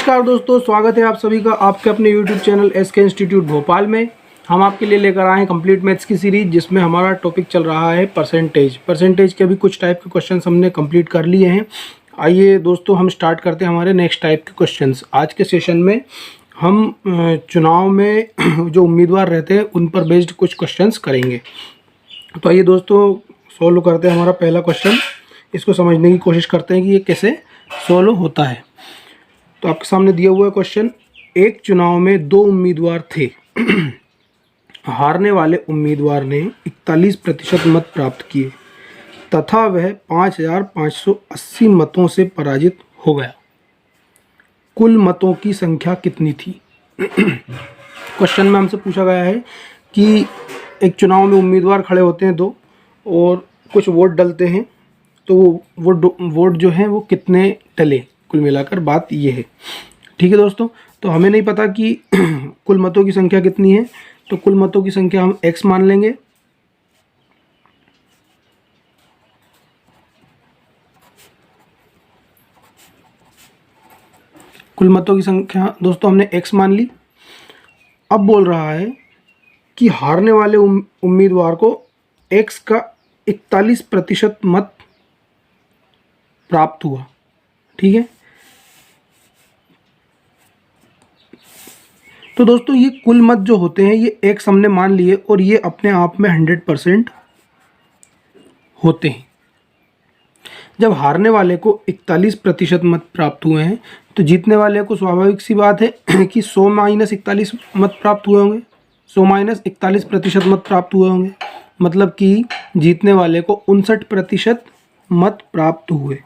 नमस्कार दोस्तों, स्वागत है आप सभी का आपके अपने YouTube channel SK institute Bhopal में। हम आपके लिए लेकर आए हैं कंप्लीट मैथ्स की सीरीज, जिसमें हमारा टॉपिक चल रहा है परसेंटेज के भी कुछ टाइप के क्वेश्चंस हमने कंप्लीट कर लिए हैं। आइए दोस्तों, हम स्टार्ट करते हैं हमारे नेक्स्ट टाइप के क्वेश्चंस। आज के सेशन में हम चुनाव में जो उम्मीदवार रहते हैं उन पर बेस्ड कुछ क्वेश्चंस करेंगे। तो आइए दोस्तों, सॉल्व करते हैं हमारा पहला क्वेश्चन। इसको समझने की कोशिश करते हैं कि ये कैसे सॉल्व होता है। तो आपके सामने दिया हुआ है क्वेश्चन। एक चुनाव में दो उम्मीदवार थे। हारने वाले उम्मीदवार ने 41% मत प्राप्त किए तथा वह 5580 मतों से पराजित हो गया। कुल मतों की संख्या कितनी थी? क्वेश्चन में हमसे पूछा गया है कि एक चुनाव में उम्मीदवार खड़े होते हैं दो, और कुछ वोट डलते हैं, तो वो वोट जो है वो कितने डले, कुल मिलाकर बात ये है। ठीक है दोस्तों, तो हमें नहीं पता कि कुल मतों की संख्या कितनी है, तो कुल मतों की संख्या हम x मान लेंगे। कुल मतों की संख्या दोस्तों हमने x मान ली। अब बोल रहा है कि हारने वाले उम्मीदवार को x का 41% मत प्राप्त हुआ। ठीक है, तो दोस्तों ये कुल मत जो होते हैं ये x हमने मान लिए, और ये अपने आप में 100% होते हैं। जब हारने वाले को 41% मत प्राप्त हुए हैं, तो जीतने वाले को स्वाभाविक सी बात है कि 100 माइनस 41 मत प्राप्त हुए होंगे, 100 माइनस 41% मत प्राप्त हुए होंगे, मतलब कि जीतने वाले को 59% मत प्राप्त हुए।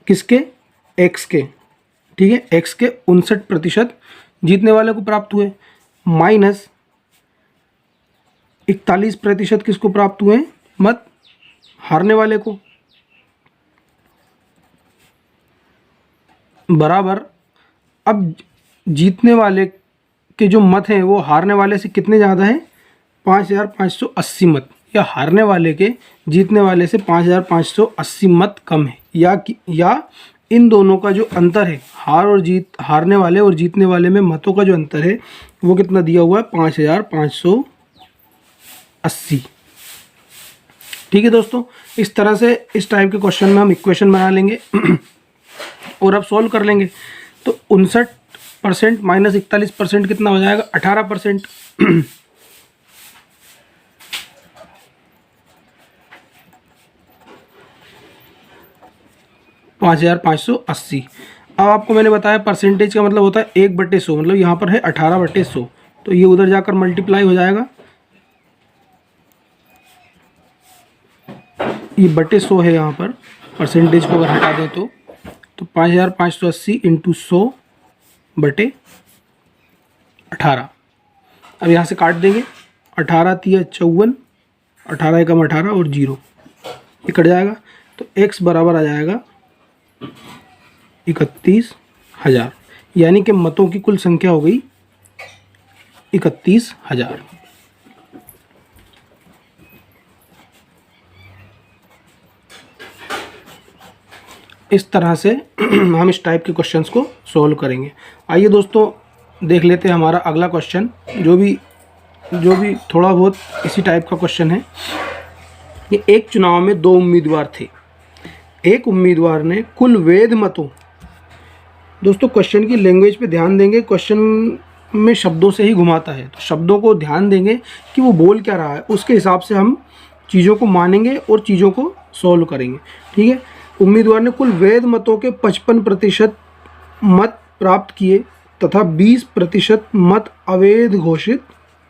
किसके? x के। ठीक है, x के 59% जीतने वाले को प्राप्त हुए, माइनस 41% किसको प्राप्त हुए? मत हारने वाले को, बराबर। अब जीतने वाले के जो मत हैं वो हारने वाले से कितने ज़्यादा हैं? 5580 मत, या हारने वाले के जीतने वाले से 5580 मत कम है, या इन दोनों का जो अंतर है, हारने वाले और जीतने वाले में मतों का जो अंतर है वो कितना दिया हुआ है? 5580। ठीक है दोस्तों, इस तरह से इस टाइप के क्वेश्चन में हम इक्वेशन बना लेंगे और अब सॉल्व कर लेंगे। तो 59% माइनस 41% कितना हो जाएगा? 18%। 5580। अब आपको मैंने बताया परसेंटेज का मतलब होता है 1/100, मतलब यहाँ पर है 18/100, तो ये उधर जाकर मल्टीप्लाई हो जाएगा। ये /100 है यहाँ पर, परसेंटेज को अगर हटा दें तो 5580 इंटू 100/18। अब यहाँ से काट देंगे, 18 तिया 54, 18 एकम 18 और 0 ये कट जाएगा, तो x बराबर आ जाएगा 31,000, यानी कि मतों की कुल संख्या हो गई 31,000। इस तरह से हम इस टाइप के क्वेश्चंस को सॉल्व करेंगे। आइए दोस्तों देख लेते हैं हमारा अगला क्वेश्चन, जो भी थोड़ा बहुत इसी टाइप का क्वेश्चन है। ये एक चुनाव में दो उम्मीदवार थे। एक उम्मीदवार ने कुल वैध मतों, दोस्तों क्वेश्चन की लैंग्वेज पे ध्यान देंगे, क्वेश्चन में शब्दों से ही घुमाता है, तो शब्दों को ध्यान देंगे कि वो बोल क्या रहा है, उसके हिसाब से हम चीज़ों को मानेंगे और चीज़ों को सॉल्व करेंगे। ठीक है, उम्मीदवार ने कुल वैध मतों के 55% मत प्राप्त किए तथा 20% मत अवैध घोषित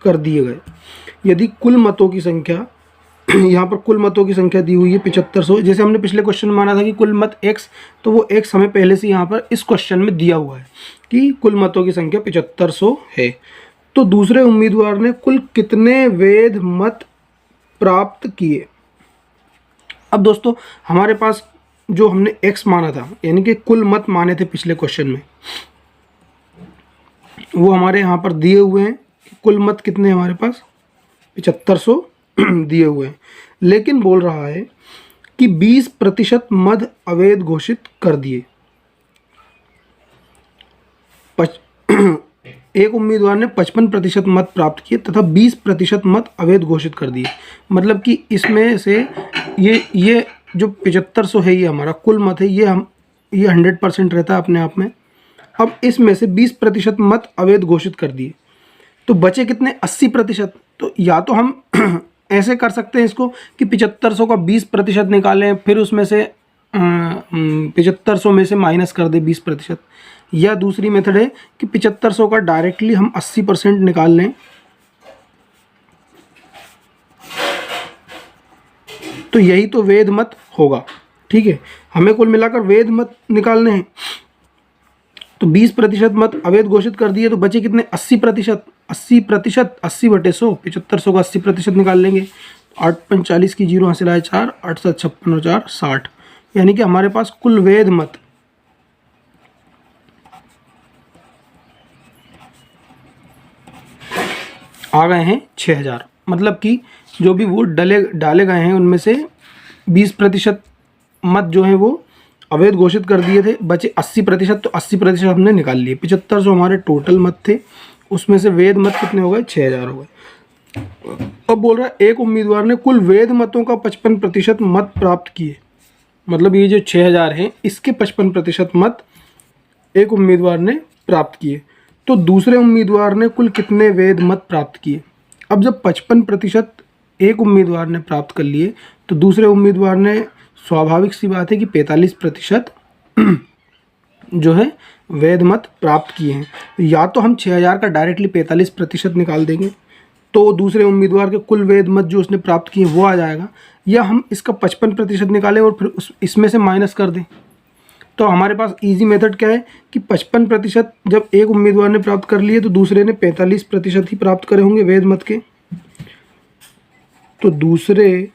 कर दिए गए। यदि कुल मतों की संख्या, यहाँ पर कुल मतों की संख्या दी हुई है 7500, जैसे हमने पिछले क्वेश्चन में माना था कि कुल मत x, तो वो x हमें पहले से यहाँ पर इस क्वेश्चन में दिया हुआ है कि कुल मतों की संख्या 7500 है। तो दूसरे उम्मीदवार ने कुल कितने वैध मत प्राप्त किए? अब दोस्तों हमारे पास जो हमने x माना था, यानी कि कुल मत माने थे पिछले क्वेश्चन में, वो हमारे यहाँ पर दिए हुए हैं। कुल मत कितने हमारे पास? 7500 दिए हुए हैं, लेकिन बोल रहा है कि 20% मद अवैध घोषित कर दिए। एक उम्मीदवार ने 55% मत प्राप्त किए तथा 20% मत अवैध घोषित कर दिए। मतलब कि इसमें से ये जो 7500 है, ये हमारा कुल मत है, ये 100% रहता है अपने आप में। अब इसमें से 20% मत अवैध घोषित कर दिए, तो बचे कितने? 80%। तो या तो हम ऐसे कर सकते हैं इसको कि 7500 का 20% निकालें, फिर उसमें से 7500 में से माइनस कर दे 20%, या दूसरी मेथड है कि 7500 का डायरेक्टली हम 80% निकाल लें। तो यही तो वैध मत होगा। ठीक है, हमें कुल मिलाकर वैध मत निकालने हैं। तो 20% मत अवैध घोषित कर दिए, तो बचे कितने? 80%। 80%, 80/100, 7500 का 80% निकाल लेंगे। 8 5 40 की 0 हासिल आए 4, 8 7 56 और 4 60, यानी कि हमारे पास कुल वैध मत आ गए हैं 6000। मतलब कि जो भी वोट डाले गए हैं उनमें से 20% मत जो है वो अवैध घोषित कर दिए थे, बचे 80%। तो 80% हमने निकाल लिए। 7500 हमारे टोटल मत थे, उसमें से वैध मत कितने हो गए? 6000 हो गए। अब बोल रहा है एक उम्मीदवार ने कुल वैध मतों का 55% मत प्राप्त किए। मतलब ये जो 6000 हैं, इसके 55% मत एक उम्मीदवार ने प्राप्त किए। तो दूसरे उम्मीदवार ने कुल कितने वैध मत प्राप्त किए? अब जब 55% एक उम्मीदवार ने प्राप्त कर लिए, तो दूसरे उम्मीदवार ने, स्वाभाविक सी बात है कि 45% जो है वैध मत प्राप्त किए हैं। या तो हम 6000 का डायरेक्टली 45% निकाल देंगे, तो दूसरे उम्मीदवार के कुल वैध मत जो उसने प्राप्त किए वो आ जाएगा, या हम इसका 55% निकालें और फिर इसमें से माइनस कर दें। तो हमारे पास इजी मेथड क्या है कि 55% जब एक उम्मीदवार ने प्राप्त कर लिए, तो दूसरे ने 45% ही प्राप्त करे होंगे वैध मत के। तो दूसरे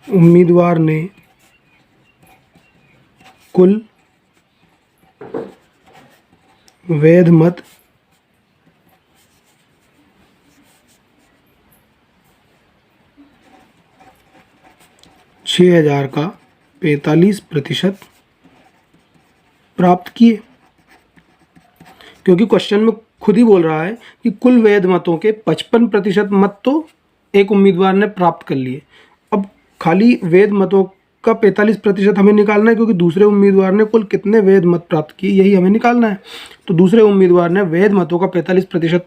उम्मीदवार ने कुल वैध मत 6000 का 45% प्राप्त किए। क्योंकि क्वेश्चन में खुद ही बोल रहा है कि कुल वैध मतों के 55% मत तो एक उम्मीदवार ने प्राप्त कर लिए। अब खाली वैध मतों का 45% हमें निकालना है, क्योंकि दूसरे उम्मीदवार ने कुल कितने वैध मत प्राप्त किए यही हमें निकालना है। तो दूसरे उम्मीदवार ने वैध मतों का 45%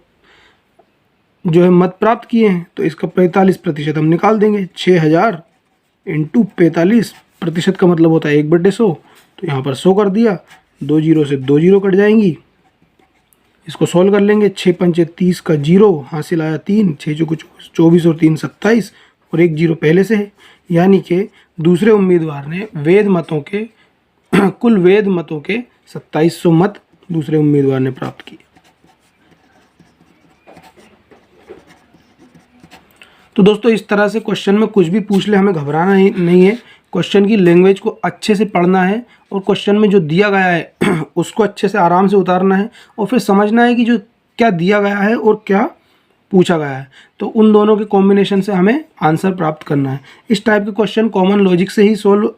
जो है मत प्राप्त किए हैं, तो इसका 45% हम निकाल देंगे। 6000 इंटू 45% का मतलब होता है 1/100। तो यहाँ पर 100 कर दिया, 2 जीरो से 2 जीरो कट जाएंगी। इसको सॉल्व कर लेंगे। 6 पंचे 30 का 0 हासिल आया 3, 6 चौके 24 और 3 27 और 1 जीरो पहले से है, यानी कि दूसरे उम्मीदवार ने वैध मतों के कुल वैध मतों के 2700 मत दूसरे उम्मीदवार ने प्राप्त किए। तो दोस्तों इस तरह से क्वेश्चन में कुछ भी पूछ ले, हमें घबराना नहीं है। क्वेश्चन की लैंग्वेज को अच्छे से पढ़ना है और क्वेश्चन में जो दिया गया है उसको अच्छे से आराम से उतारना है, और फिर समझना है कि जो क्या दिया गया है और क्या पूछा गया है, तो उन दोनों के कॉम्बिनेशन से हमें आंसर प्राप्त करना है। इस टाइप के क्वेश्चन कॉमन लॉजिक से ही सोल्व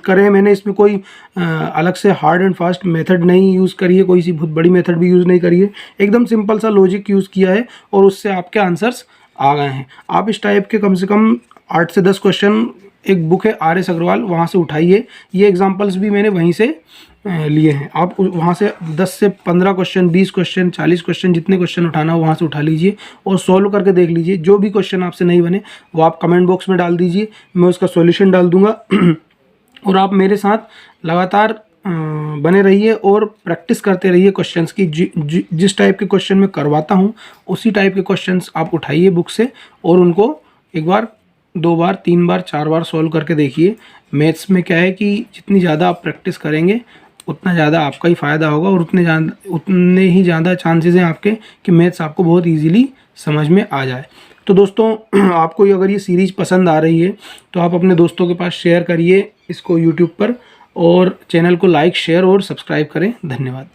करें मैंने, इसमें कोई अलग से हार्ड एंड फास्ट मेथड नहीं यूज़ करी है, कोई सी बहुत बड़ी मेथड भी यूज़ नहीं करी है, एकदम सिंपल सा लॉजिक यूज़ किया है और उससे आपके आंसर्स आ गए हैं। आप इस टाइप के कम से कम 8 से 10 क्वेश्चन, एक बुक है RS अग्रवाल, वहाँ से उठाइए। ये एग्जांपल्स भी मैंने वहीं से लिए हैं। आप वहाँ से 10 से 15 क्वेश्चन, 20 क्वेश्चन, 40 क्वेश्चन, जितने क्वेश्चन उठाना हो वहाँ से उठा लीजिए और सॉल्व करके देख लीजिए। जो भी क्वेश्चन आपसे नहीं बने वो आप कमेंट बॉक्स में डाल दीजिए, मैं उसका सॉल्यूशन डाल दूँगा। और आप मेरे साथ लगातार बने रहिए और प्रैक्टिस करते रहिए क्वेश्चंस की। जिस टाइप के क्वेश्चन मैं करवाता हूँ उसी टाइप के क्वेश्चंस आप उठाइए बुक से और उनको एक बार, 2 बार, 3 बार, 4 बार सॉल्व करके देखिए। मैथ्स में क्या है कि जितनी ज़्यादा आप प्रैक्टिस करेंगे उतना ज़्यादा आपका ही फ़ायदा होगा और उतने ही ज़्यादा चांसेस हैं आपके कि मैथ्स आपको बहुत ईजीली समझ में आ जाए। तो दोस्तों आपको अगर ये सीरीज़ पसंद आ रही है तो आप अपने दोस्तों के पास शेयर करिए इसको यूट्यूब पर, और चैनल को लाइक, शेयर और सब्सक्राइब करें। धन्यवाद।